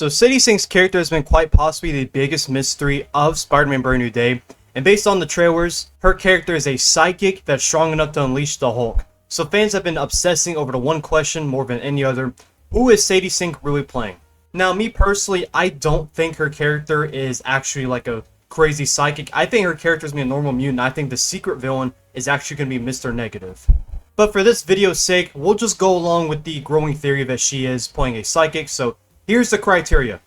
So Sadie Sink's character has been quite possibly the biggest mystery of Spider-Man Brand New Day, and based on the trailers, her character is a psychic that's strong enough to unleash the Hulk. So fans have been obsessing over the one question more than any other: who is Sadie Sink really playing? Now, me personally, I don't think her character is actually like a crazy psychic. I think her character is going to be a normal mutant. I think the secret villain is actually going to be Mr. Negative. But for this video's sake, we'll just go along with the growing theory that she is playing a psychic. So here's the criteria.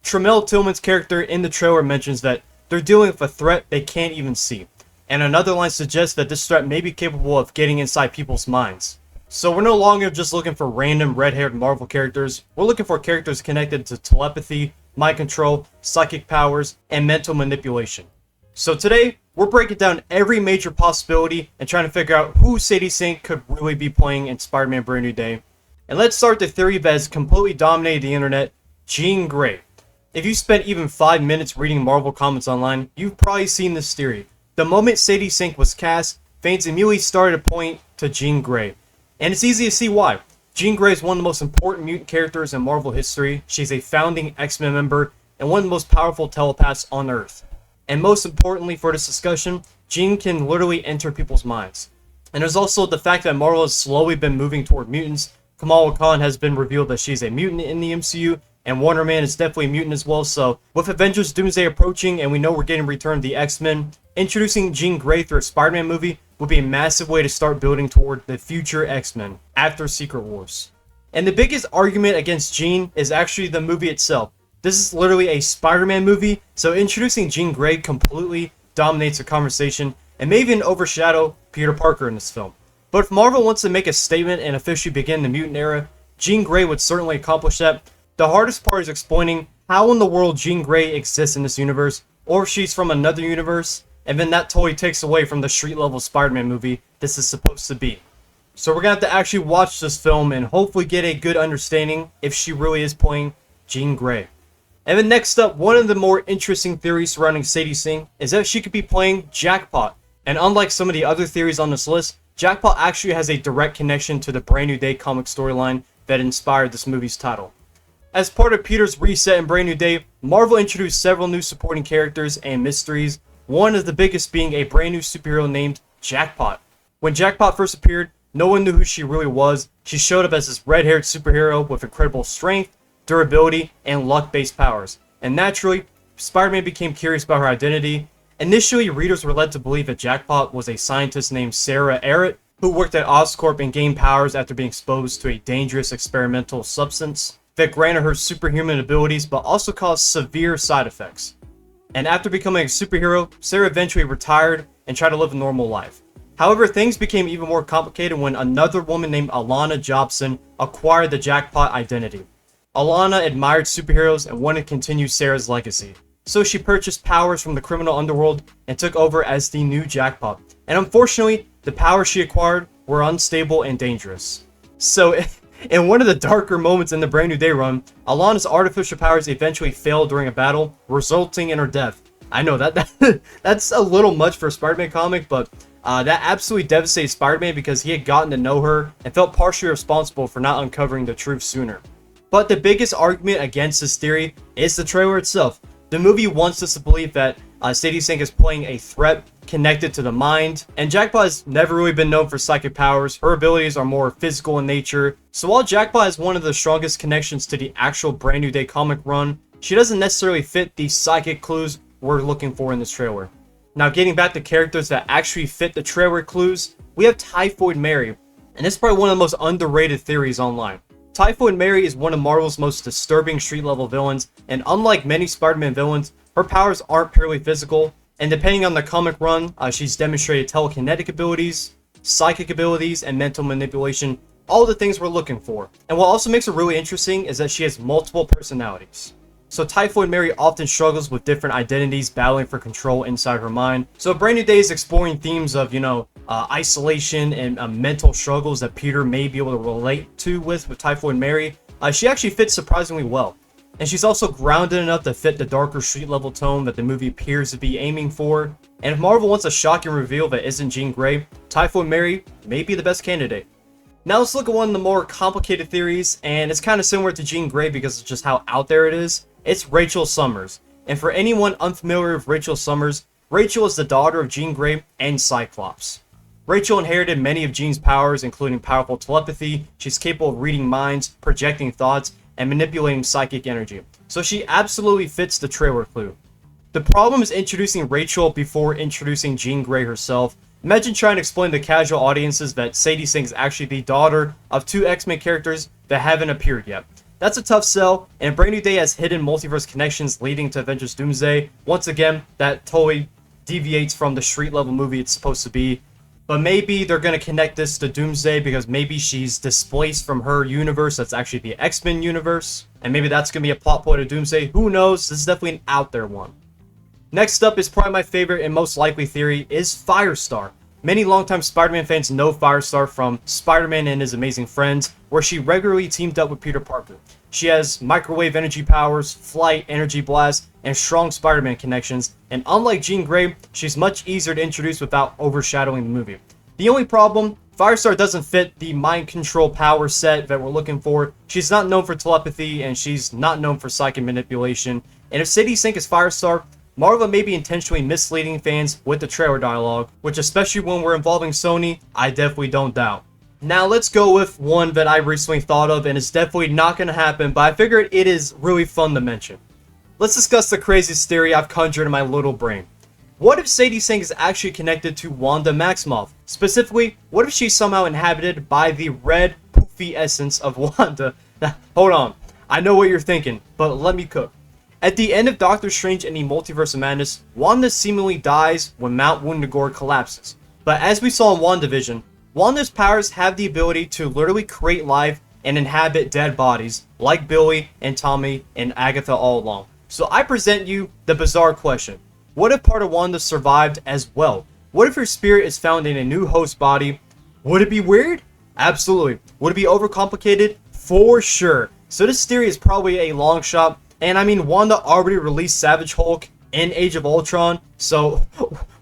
Tramell Tillman's character in the trailer mentions that they're dealing with a threat they can't even see. And another line suggests that this threat may be capable of getting inside people's minds. So we're no longer just looking for random red-haired Marvel characters. We're looking for characters connected to telepathy, mind control, psychic powers, and mental manipulation. So today, we're breaking down every major possibility and trying to figure out who Sadie Sink could really be playing in Spider-Man Brand New Day. And let's start the theory that has completely dominated the internet: Jean Grey. If you spent even 5 minutes reading Marvel comments online, you've probably seen this theory. The moment Sadie Sink was cast, fans immediately started to point to Jean Grey. And it's easy to see why. Jean Grey is one of the most important mutant characters in Marvel history. She's a founding X-Men member and one of the most powerful telepaths on Earth. And most importantly for this discussion, Jean can literally enter people's minds. And there's also the fact that Marvel has slowly been moving toward mutants. Kamala Khan has been revealed that she's a mutant in the MCU, and Wonder Man is definitely a mutant as well. So with Avengers Doomsday approaching and we know we're getting Return of the X-Men, introducing Jean Grey through a Spider-Man movie would be a massive way to start building toward the future X-Men after Secret Wars. And the biggest argument against Jean is actually the movie itself. This is literally a Spider-Man movie, so introducing Jean Grey completely dominates the conversation and may even overshadow Peter Parker in this film. But if Marvel wants to make a statement and officially begin the mutant era, Jean Grey would certainly accomplish that. The hardest part is explaining how in the world Jean Grey exists in this universe, or if she's from another universe, and then that totally takes away from the street-level Spider-Man movie this is supposed to be. So we're going to have to actually watch this film and hopefully get a good understanding if she really is playing Jean Grey. And then next up, one of the more interesting theories surrounding Sadie Sink is that she could be playing Jackpot. And unlike some of the other theories on this list, Jackpot actually has a direct connection to the Brand New Day comic storyline that inspired this movie's title. As part of Peter's reset in Brand New Day, Marvel introduced several new supporting characters and mysteries, one of the biggest being a brand new superhero named Jackpot. When Jackpot first appeared, no one knew who she really was. She showed up as this red-haired superhero with incredible strength, durability, and luck-based powers. And naturally, Spider-Man became curious about her identity. Initially, readers were led to believe that Jackpot was a scientist named Sarah Arrett, who worked at Oscorp and gained powers after being exposed to a dangerous experimental substance that granted her superhuman abilities but also caused severe side effects. And after becoming a superhero, Sarah eventually retired and tried to live a normal life. However, things became even more complicated when another woman named Alana Jobson acquired the Jackpot identity. Alana admired superheroes and wanted to continue Sarah's legacy, so she purchased powers from the criminal underworld and took over as the new Jackpot. And unfortunately, the powers she acquired were unstable and dangerous. So in one of the darker moments in the Brand New Day run, Alana's artificial powers eventually failed during a battle, resulting in her death. I know that's a little much for a Spider-Man comic, but that absolutely devastated Spider-Man because he had gotten to know her and felt partially responsible for not uncovering the truth sooner. But the biggest argument against this theory is the trailer itself. The movie wants us to believe that Sadie Sink is playing a threat connected to the mind, and Jackpot has never really been known for psychic powers. Her abilities are more physical in nature. So while Jackpot is one of the strongest connections to the actual Brand New Day comic run, she doesn't necessarily fit the psychic clues we're looking for in this trailer. Now, getting back to characters that actually fit the trailer clues, we have Typhoid Mary, and this is probably one of the most underrated theories online. Typhoid Mary is one of Marvel's most disturbing street-level villains, and unlike many Spider-Man villains, her powers aren't purely physical, and depending on the comic run, she's demonstrated telekinetic abilities, psychic abilities, and mental manipulation, all the things we're looking for. And what also makes her really interesting is that she has multiple personalities. So Typhoid Mary often struggles with different identities, battling for control inside her mind. So Brand New Day is exploring themes of, isolation and mental struggles that Peter may be able to relate to with Typhoid Mary. She actually fits surprisingly well. And she's also grounded enough to fit the darker street level tone that the movie appears to be aiming for. And if Marvel wants a shocking reveal that isn't Jean Grey, Typhoid Mary may be the best candidate. Now let's look at one of the more complicated theories, and it's kind of similar to Jean Grey because of just how out there it is. It's Rachel Summers. And for anyone unfamiliar with Rachel Summers, Rachel is the daughter of Jean Grey and Cyclops. Rachel inherited many of Jean's powers, including powerful telepathy. She's capable of reading minds, projecting thoughts, and manipulating psychic energy. So she absolutely fits the trailer clue. The problem is introducing Rachel before introducing Jean Grey herself. Imagine trying to explain to casual audiences that Sadie Sink is actually the daughter of two X-Men characters that haven't appeared yet. That's a tough sell, and Brand New Day has hidden multiverse connections leading to Avengers Doomsday. Once again, that totally deviates from the street level movie it's supposed to be. But maybe they're going to connect this to Doomsday because maybe she's displaced from her universe that's actually the X-Men universe. And maybe that's going to be a plot point of Doomsday. Who knows? This is definitely an out there one. Next up is probably my favorite and most likely theory is Firestar. Many longtime Spider-Man fans know Firestar from Spider-Man and His Amazing Friends, where she regularly teamed up with Peter Parker. She has microwave energy powers, flight, energy blast, and strong Spider-Man connections, and unlike Jean Grey, she's much easier to introduce without overshadowing the movie. The only problem, Firestar doesn't fit the mind control power set that we're looking for. She's not known for telepathy, and she's not known for psychic manipulation. And if Sadie Sink is Firestar, Marvel may be intentionally misleading fans with the trailer dialogue, which especially when we're involving Sony, I definitely don't doubt. Now let's go with one that I recently thought of, and it's definitely not going to happen, but I figured it is really fun to mention. Let's discuss the craziest theory I've conjured in my little brain. What if Sadie Sink is actually connected to Wanda Maximoff? Specifically, what if she's somehow inhabited by the red, poofy essence of Wanda? Now, hold on. I know what you're thinking, but let me cook. At the end of Doctor Strange and the Multiverse of Madness, Wanda seemingly dies when Mount Wundagore collapses. But as we saw in WandaVision, Wanda's powers have the ability to literally create life and inhabit dead bodies, like Billy and Tommy and Agatha all along. So I present you the bizarre question. What if part of Wanda survived as well? What if her spirit is found in a new host body? Would it be weird? Absolutely. Would it be overcomplicated? For sure. So this theory is probably a long shot. And I mean, Wanda already released Savage Hulk in Age of Ultron, so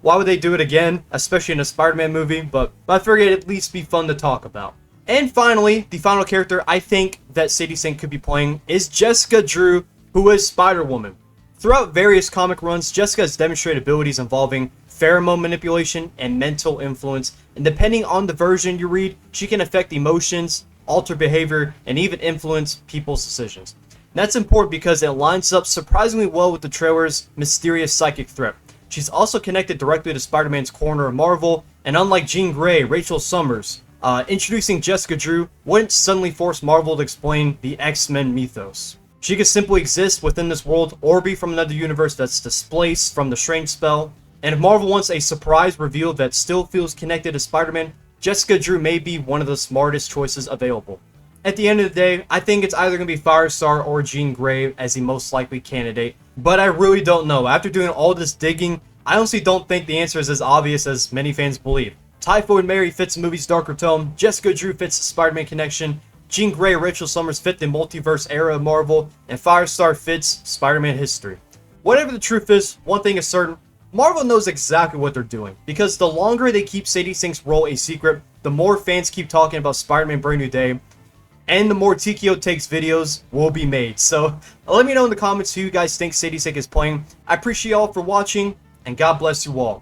why would they do it again, especially in a Spider-Man movie? But I figured it'd at least be fun to talk about. And finally, the final character I think that Sadie Sink could be playing is Jessica Drew, who is Spider-Woman. Throughout various comic runs, Jessica has demonstrated abilities involving pheromone manipulation and mental influence, and depending on the version you read, she can affect emotions, alter behavior, and even influence people's decisions. That's important because it lines up surprisingly well with the trailer's mysterious psychic threat. She's also connected directly to Spider-Man's corner of Marvel, and unlike Jean Grey, Rachel Summers, introducing Jessica Drew wouldn't suddenly force Marvel to explain the X-Men mythos. She could simply exist within this world or be from another universe that's displaced from the Strange spell. And if Marvel wants a surprise reveal that still feels connected to Spider-Man, Jessica Drew may be one of the smartest choices available. At the end of the day, I think it's either going to be Firestar or Jean Grey as the most likely candidate, but I really don't know. After doing all this digging, I honestly don't think the answer is as obvious as many fans believe. Typhoid Mary fits the movie's darker tone, Jessica Drew fits the Spider-Man connection, Jean Grey and Rachel Summers fit the multiverse era of Marvel, and Firestar fits Spider-Man history. Whatever the truth is, one thing is certain, Marvel knows exactly what they're doing, because the longer they keep Sadie Sink's role a secret, the more fans keep talking about Spider-Man Brand New Day, and the more TKO Takes videos will be made. So let me know in the comments who you guys think Sadie Sink is playing. I appreciate y'all for watching, and God bless you all.